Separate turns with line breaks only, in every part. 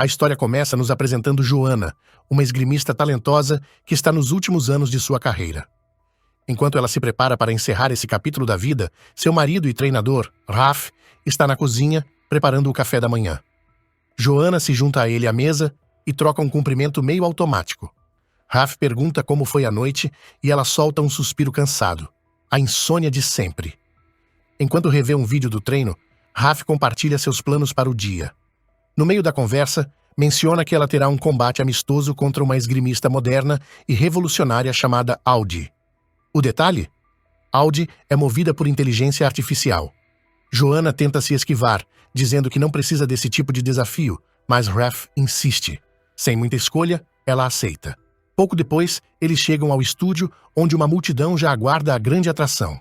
A história começa nos apresentando Joanna, uma esgrimista talentosa que está nos últimos anos de sua carreira. Enquanto ela se prepara para encerrar esse capítulo da vida, seu marido e treinador, Raf, está na cozinha preparando o café da manhã. Joanna se junta a ele à mesa e troca um cumprimento meio automático. Raf pergunta como foi a noite e ela solta um suspiro cansado. A insônia de sempre. Enquanto revê um vídeo do treino, Raf compartilha seus planos para o dia. No meio da conversa, menciona que ela terá um combate amistoso contra uma esgrimista moderna e revolucionária chamada Audi. O detalhe? Audi é movida por inteligência artificial. Joanna tenta se esquivar, dizendo que não precisa desse tipo de desafio, mas Raf insiste. Sem muita escolha, ela aceita. Pouco depois, eles chegam ao estúdio, onde uma multidão já aguarda a grande atração.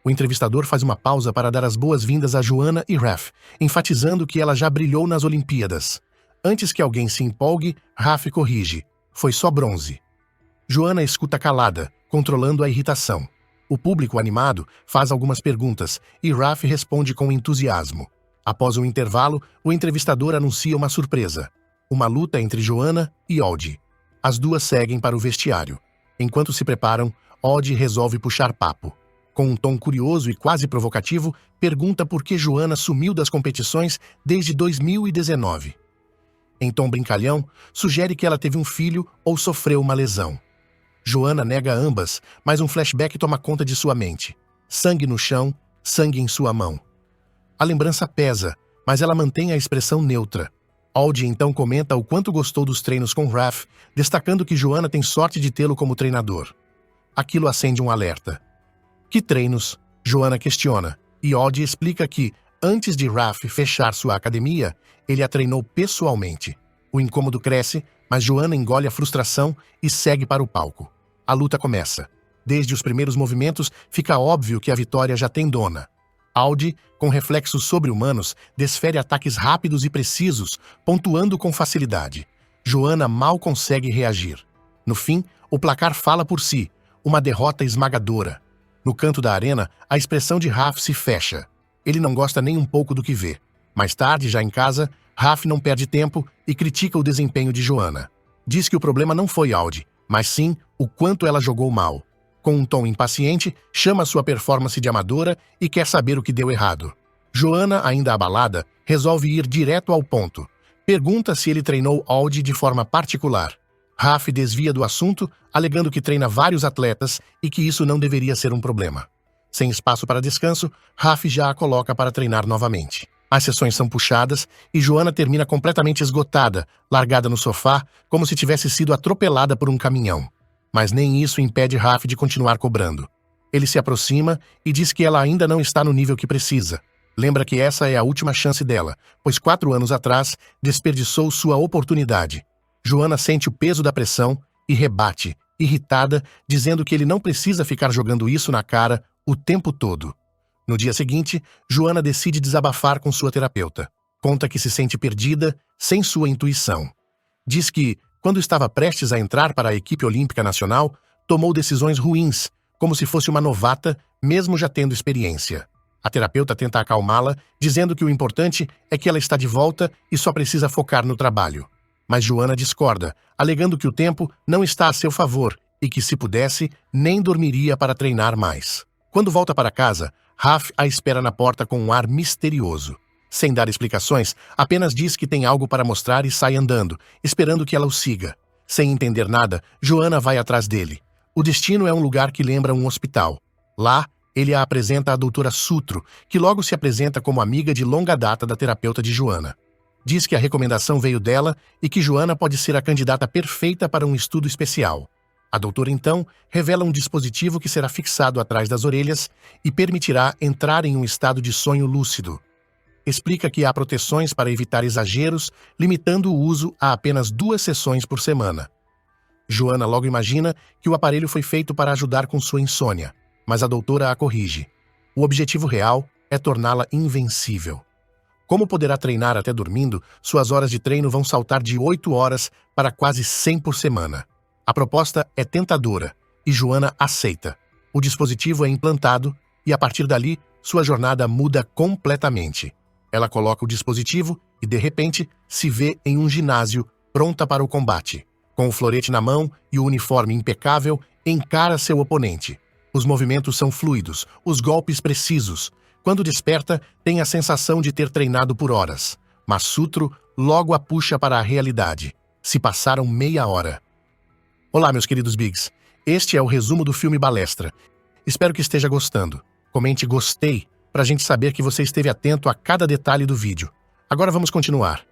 O entrevistador faz uma pausa para dar as boas-vindas a Joanna e Raf, enfatizando que ela já brilhou nas Olimpíadas. Antes que alguém se empolgue, Raf corrige. Foi só bronze. Joanna escuta calada, controlando a irritação. O público animado faz algumas perguntas e Raf responde com entusiasmo. Após um intervalo, o entrevistador anuncia uma surpresa. Uma luta entre Joanna e Audi. As duas seguem para o vestiário. Enquanto se preparam, Audi resolve puxar papo. Com um tom curioso e quase provocativo, pergunta por que Joanna sumiu das competições desde 2019. Em tom brincalhão, sugere que ela teve um filho ou sofreu uma lesão. Joanna nega ambas, mas um flashback toma conta de sua mente. Sangue no chão, sangue em sua mão. A lembrança pesa, mas ela mantém a expressão neutra. Audi então comenta o quanto gostou dos treinos com Raf, destacando que Joanna tem sorte de tê-lo como treinador. Aquilo acende um alerta. Que treinos? Joanna questiona, e Audi explica que, antes de Raf fechar sua academia, ele a treinou pessoalmente. O incômodo cresce, mas Joanna engole a frustração e segue para o palco. A luta começa. Desde os primeiros movimentos, fica óbvio que a vitória já tem dona. Audi, com reflexos sobre-humanos, desfere ataques rápidos e precisos, pontuando com facilidade. Joanna mal consegue reagir. No fim, o placar fala por si, uma derrota esmagadora. No canto da arena, a expressão de Raf se fecha. Ele não gosta nem um pouco do que vê. Mais tarde, já em casa, Raf não perde tempo e critica o desempenho de Joanna. Diz que o problema não foi Audi, mas sim o quanto ela jogou mal. Com um tom impaciente, chama sua performance de amadora e quer saber o que deu errado. Joanna, ainda abalada, resolve ir direto ao ponto. Pergunta se ele treinou Audi de forma particular. Raf desvia do assunto, alegando que treina vários atletas e que isso não deveria ser um problema. Sem espaço para descanso, Raf já a coloca para treinar novamente. As sessões são puxadas e Joanna termina completamente esgotada, largada no sofá, como se tivesse sido atropelada por um caminhão. Mas nem isso impede Raf de continuar cobrando. Ele se aproxima e diz que ela ainda não está no nível que precisa. Lembra que essa é a última chance dela, pois 4 anos atrás desperdiçou sua oportunidade. Joanna sente o peso da pressão e rebate, irritada, dizendo que ele não precisa ficar jogando isso na cara o tempo todo. No dia seguinte, Joanna decide desabafar com sua terapeuta. Conta que se sente perdida, sem sua intuição. Diz que, quando estava prestes a entrar para a equipe olímpica nacional, tomou decisões ruins, como se fosse uma novata, mesmo já tendo experiência. A terapeuta tenta acalmá-la, dizendo que o importante é que ela está de volta e só precisa focar no trabalho. Mas Joanna discorda, alegando que o tempo não está a seu favor e que, se pudesse, nem dormiria para treinar mais. Quando volta para casa, Raf a espera na porta com um ar misterioso. Sem dar explicações, apenas diz que tem algo para mostrar e sai andando, esperando que ela o siga. Sem entender nada, Joanna vai atrás dele. O destino é um lugar que lembra um hospital. Lá, ele a apresenta à doutora Sutro, que logo se apresenta como amiga de longa data da terapeuta de Joanna. Diz que a recomendação veio dela e que Joanna pode ser a candidata perfeita para um estudo especial. A doutora, então, revela um dispositivo que será fixado atrás das orelhas e permitirá entrar em um estado de sonho lúcido. Explica que há proteções para evitar exageros, limitando o uso a apenas 2 sessões por semana. Joanna logo imagina que o aparelho foi feito para ajudar com sua insônia, mas a doutora a corrige. O objetivo real é torná-la invencível. Como poderá treinar até dormindo, suas horas de treino vão saltar de 8 horas para quase 100 por semana. A proposta é tentadora e Joanna aceita. O dispositivo é implantado e, a partir dali, sua jornada muda completamente. Ela coloca o dispositivo e, de repente, se vê em um ginásio pronta para o combate. Com o florete na mão e o uniforme impecável, encara seu oponente. Os movimentos são fluidos, os golpes precisos. Quando desperta, tem a sensação de ter treinado por horas. Mas Sutro logo a puxa para a realidade. Se passaram meia hora. Olá, meus queridos Bigs. Este é o resumo do filme Balestra. Espero que esteja gostando. Comente gostei para a gente saber que você esteve atento a cada detalhe do vídeo. Agora vamos continuar.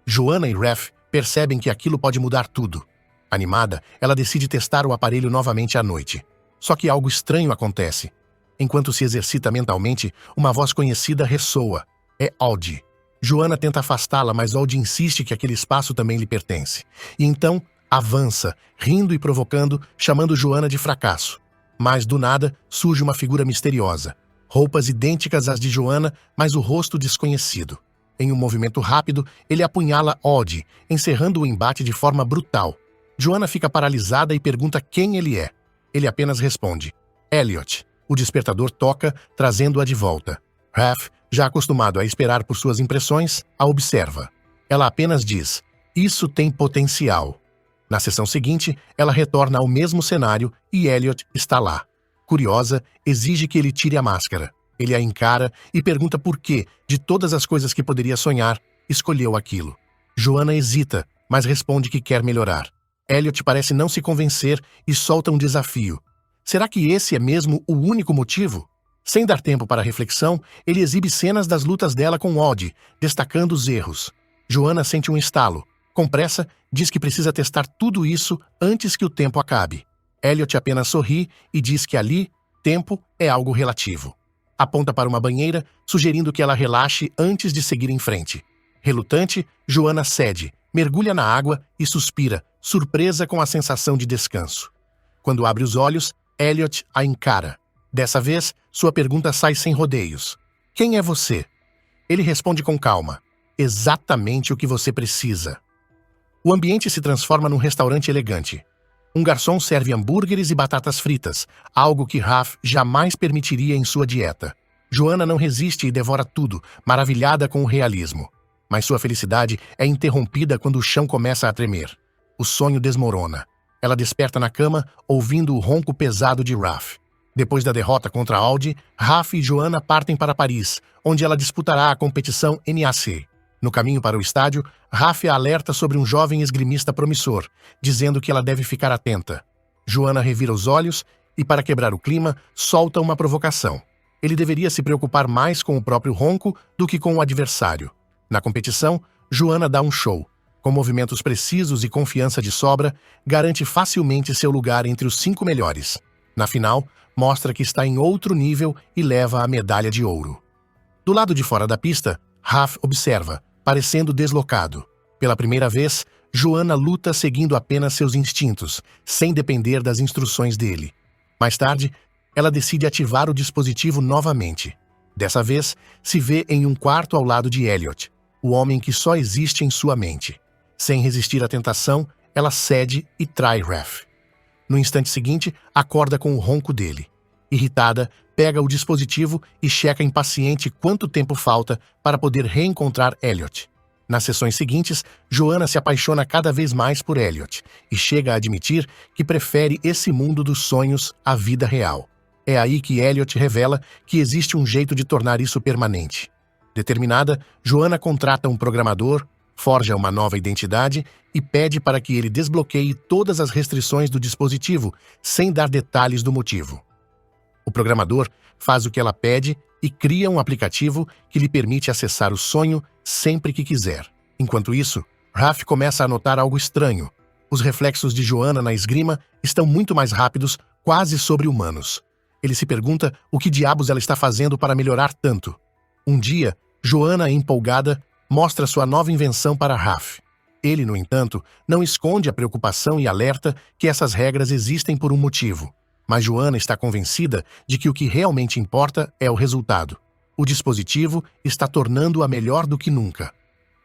Joanna e Raph percebem que aquilo pode mudar tudo. Animada, ela decide testar o aparelho novamente à noite. Só que algo estranho acontece. Enquanto se exercita mentalmente, uma voz conhecida ressoa. É Audi. Joanna tenta afastá-la, mas Audi insiste que aquele espaço também lhe pertence. E então avança, rindo e provocando, chamando Joanna de fracasso. Mas, do nada, surge uma figura misteriosa. Roupas idênticas às de Joanna, mas o rosto desconhecido. Em um movimento rápido, ele apunhala Audi, encerrando o embate de forma brutal. Joanna fica paralisada e pergunta quem ele é. Ele apenas responde, Elliot. O despertador toca, trazendo-a de volta. Raph, já acostumado a esperar por suas impressões, a observa. Ela apenas diz, isso tem potencial. Na sessão seguinte, ela retorna ao mesmo cenário e Elliot está lá. Curiosa, exige que ele tire a máscara. Ele a encara e pergunta por que, de todas as coisas que poderia sonhar, escolheu aquilo. Joanna hesita, mas responde que quer melhorar. Elliot parece não se convencer e solta um desafio. Será que esse é mesmo o único motivo? Sem dar tempo para reflexão, ele exibe cenas das lutas dela com Audi, destacando os erros. Joanna sente um estalo. Com pressa, diz que precisa testar tudo isso antes que o tempo acabe. Elliot apenas sorri e diz que ali, tempo é algo relativo. Aponta para uma banheira, sugerindo que ela relaxe antes de seguir em frente. Relutante, Joanna cede, mergulha na água e suspira, surpresa com a sensação de descanso. Quando abre os olhos, Elliot a encara. Dessa vez, sua pergunta sai sem rodeios. Quem é você? Ele responde com calma. Exatamente o que você precisa. O ambiente se transforma num restaurante elegante. Um garçom serve hambúrgueres e batatas fritas, algo que Raph jamais permitiria em sua dieta. Joanna não resiste e devora tudo, maravilhada com o realismo. Mas sua felicidade é interrompida quando o chão começa a tremer. O sonho desmorona. Ela desperta na cama, ouvindo o ronco pesado de Raph. Depois da derrota contra Audi, Raph e Joanna partem para Paris, onde ela disputará a competição NAC. No caminho para o estádio, Raph a alerta sobre um jovem esgrimista promissor, dizendo que ela deve ficar atenta. Joanna revira os olhos e, para quebrar o clima, solta uma provocação. Ele deveria se preocupar mais com o próprio ronco do que com o adversário. Na competição, Joanna dá um show. Com movimentos precisos e confiança de sobra, garante facilmente seu lugar entre os 5 melhores. Na final, mostra que está em outro nível e leva a medalha de ouro. Do lado de fora da pista, Raph observa, parecendo deslocado. Pela primeira vez, Joanna luta seguindo apenas seus instintos, sem depender das instruções dele. Mais tarde, ela decide ativar o dispositivo novamente. Dessa vez, se vê em um quarto ao lado de Elliot, o homem que só existe em sua mente. Sem resistir à tentação, ela cede e trai Raph. No instante seguinte, acorda com o ronco dele. Irritada, pega o dispositivo e checa impaciente quanto tempo falta para poder reencontrar Elliot. Nas sessões seguintes, Joanna se apaixona cada vez mais por Elliot e chega a admitir que prefere esse mundo dos sonhos à vida real. É aí que Elliot revela que existe um jeito de tornar isso permanente. Determinada, Joanna contrata um programador, forja uma nova identidade e pede para que ele desbloqueie todas as restrições do dispositivo, sem dar detalhes do motivo. O programador faz o que ela pede e cria um aplicativo que lhe permite acessar o sonho sempre que quiser. Enquanto isso, Raph começa a notar algo estranho. Os reflexos de Joanna na esgrima estão muito mais rápidos, quase sobre-humanos. Ele se pergunta o que diabos ela está fazendo para melhorar tanto. Um dia, Joanna, empolgada, mostra sua nova invenção para Raph. Ele, no entanto, não esconde a preocupação e alerta que essas regras existem por um motivo. Mas Joanna está convencida de que o que realmente importa é o resultado. O dispositivo está tornando-a melhor do que nunca.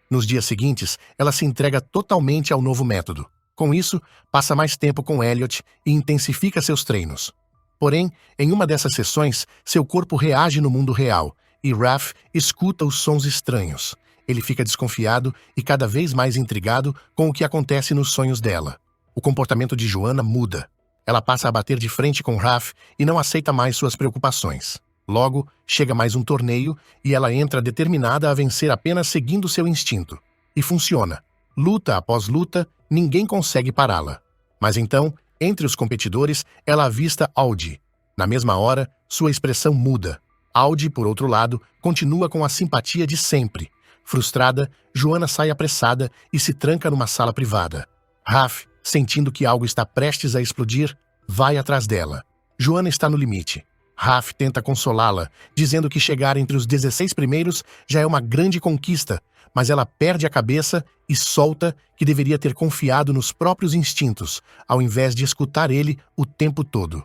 Nos dias seguintes, ela se entrega totalmente ao novo método. Com isso, passa mais tempo com Elliot e intensifica seus treinos. Porém, em uma dessas sessões, seu corpo reage no mundo real e Raph escuta os sons estranhos. Ele fica desconfiado e cada vez mais intrigado com o que acontece nos sonhos dela. O comportamento de Joanna muda. Ela passa a bater de frente com Raph e não aceita mais suas preocupações. Logo, chega mais um torneio e ela entra determinada a vencer apenas seguindo seu instinto. E funciona. Luta após luta, ninguém consegue pará-la. Mas então, entre os competidores, ela avista Audi. Na mesma hora, sua expressão muda. Audi, por outro lado, continua com a simpatia de sempre. Frustrada, Joanna sai apressada e se tranca numa sala privada. Raph, sentindo que algo está prestes a explodir, vai atrás dela. Joanna está no limite. Raph tenta consolá-la, dizendo que chegar entre os 16 primeiros já é uma grande conquista, mas ela perde a cabeça e solta que deveria ter confiado nos próprios instintos, ao invés de escutar ele o tempo todo.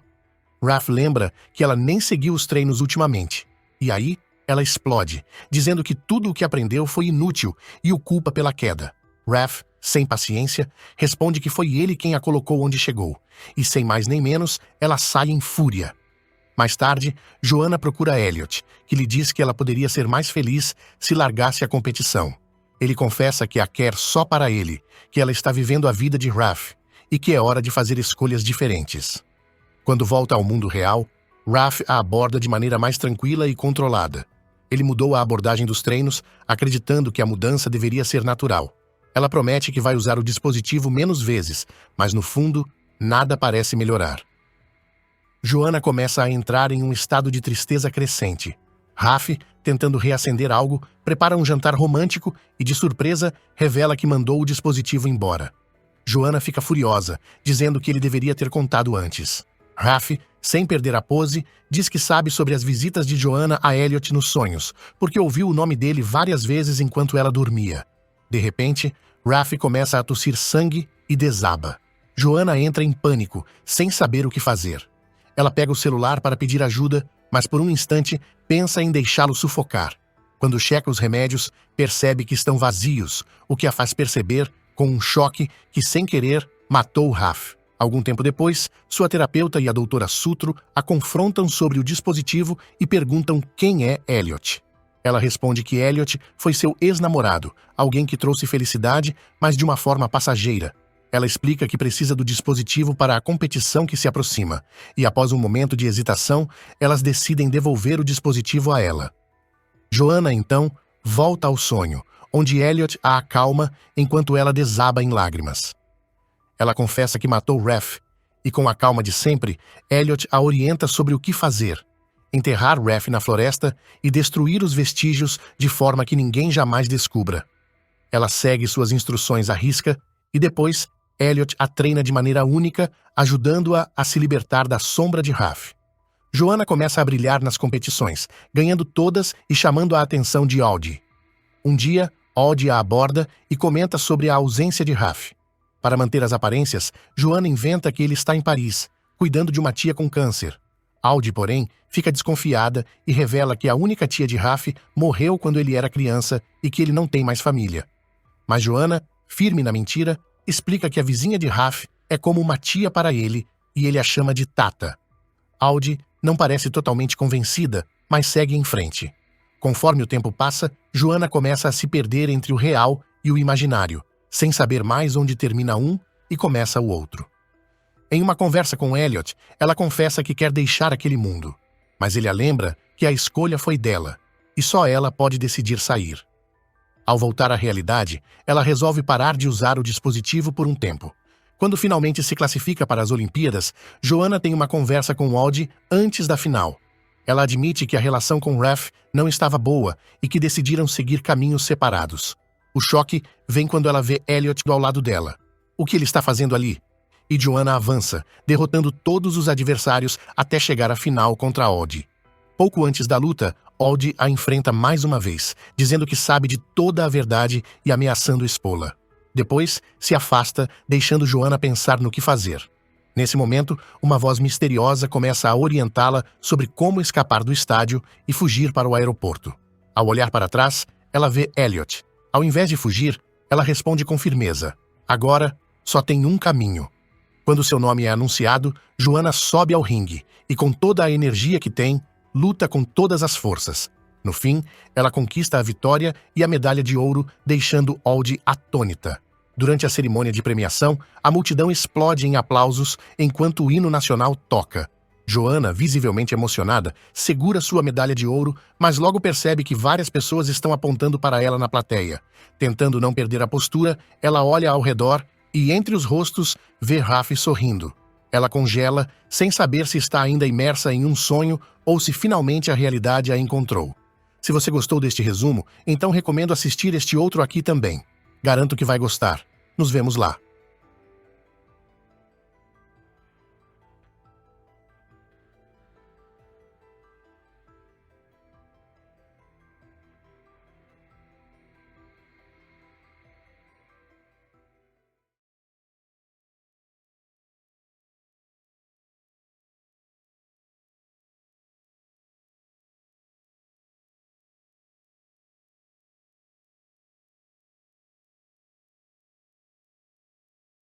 Raph lembra que ela nem seguiu os treinos ultimamente. E aí, ela explode, dizendo que tudo o que aprendeu foi inútil e o culpa pela queda. Raph, sem paciência, responde que foi ele quem a colocou onde chegou. E sem mais nem menos, ela sai em fúria. Mais tarde, Joanna procura Elliot, que lhe diz que ela poderia ser mais feliz se largasse a competição. Ele confessa que a quer só para ele, que ela está vivendo a vida de Raph e que é hora de fazer escolhas diferentes. Quando volta ao mundo real, Raph a aborda de maneira mais tranquila e controlada. Ele mudou a abordagem dos treinos, acreditando que a mudança deveria ser natural. Ela promete que vai usar o dispositivo menos vezes, mas no fundo, nada parece melhorar. Joanna começa a entrar em um estado de tristeza crescente. Raph, tentando reacender algo, prepara um jantar romântico e, de surpresa, revela que mandou o dispositivo embora. Joanna fica furiosa, dizendo que ele deveria ter contado antes. Raph, sem perder a pose, diz que sabe sobre as visitas de Joanna a Elliot nos sonhos, porque ouviu o nome dele várias vezes enquanto ela dormia. De repente, Raph começa a tossir sangue e desaba. Joanna entra em pânico, sem saber o que fazer. Ela pega o celular para pedir ajuda, mas por um instante pensa em deixá-lo sufocar. Quando checa os remédios, percebe que estão vazios, o que a faz perceber, com um choque, que sem querer matou Raph. Algum tempo depois, sua terapeuta e a doutora Sutro a confrontam sobre o dispositivo e perguntam quem é Elliot. Ela responde que Elliot foi seu ex-namorado, alguém que trouxe felicidade, mas de uma forma passageira. Ela explica que precisa do dispositivo para a competição que se aproxima, e após um momento de hesitação, elas decidem devolver o dispositivo a ela. Joanna, então, volta ao sonho, onde Elliot a acalma enquanto ela desaba em lágrimas. Ela confessa que matou Raph, e com a calma de sempre, Elliot a orienta sobre o que fazer: enterrar Raph na floresta e destruir os vestígios de forma que ninguém jamais descubra. Ela segue suas instruções à risca e depois Elliot a treina de maneira única, ajudando-a a se libertar da sombra de Raph. Joanna começa a brilhar nas competições, ganhando todas e chamando a atenção de Audi. Um dia, Audi a aborda e comenta sobre a ausência de Raph. Para manter as aparências, Joanna inventa que ele está em Paris, cuidando de uma tia com câncer. Audi, porém, fica desconfiada e revela que a única tia de Raph morreu quando ele era criança e que ele não tem mais família. Mas Joanna, firme na mentira, explica que a vizinha de Raph é como uma tia para ele e ele a chama de Tata. Audi não parece totalmente convencida, mas segue em frente. Conforme o tempo passa, Joanna começa a se perder entre o real e o imaginário, sem saber mais onde termina um e começa o outro. Em uma conversa com Elliot, ela confessa que quer deixar aquele mundo, mas ele a lembra que a escolha foi dela, e só ela pode decidir sair. Ao voltar à realidade, ela resolve parar de usar o dispositivo por um tempo. Quando finalmente se classifica para as Olimpíadas, Joanna tem uma conversa com Audi antes da final. Ela admite que a relação com Raph não estava boa e que decidiram seguir caminhos separados. O choque vem quando ela vê Elliot ao lado dela. O que ele está fazendo ali? E Joanna avança, derrotando todos os adversários até chegar à final contra Audi. Pouco antes da luta, Audi a enfrenta mais uma vez, dizendo que sabe de toda a verdade e ameaçando expô-la. Depois, se afasta, deixando Joanna pensar no que fazer. Nesse momento, uma voz misteriosa começa a orientá-la sobre como escapar do estádio e fugir para o aeroporto. Ao olhar para trás, ela vê Elliot. Ao invés de fugir, ela responde com firmeza: agora, só tem um caminho. Quando seu nome é anunciado, Joanna sobe ao ringue e, com toda a energia que tem, luta com todas as forças. No fim, ela conquista a vitória e a medalha de ouro, deixando Old atônita. Durante a cerimônia de premiação, a multidão explode em aplausos enquanto o hino nacional toca. Joanna, visivelmente emocionada, segura sua medalha de ouro, mas logo percebe que várias pessoas estão apontando para ela na plateia. Tentando não perder a postura, ela olha ao redor e, entre os rostos, vê Raf sorrindo. Ela congela, sem saber se está ainda imersa em um sonho ou se finalmente a realidade a encontrou. Se você gostou deste resumo, então recomendo assistir este outro aqui também. Garanto que vai gostar. Nos vemos lá.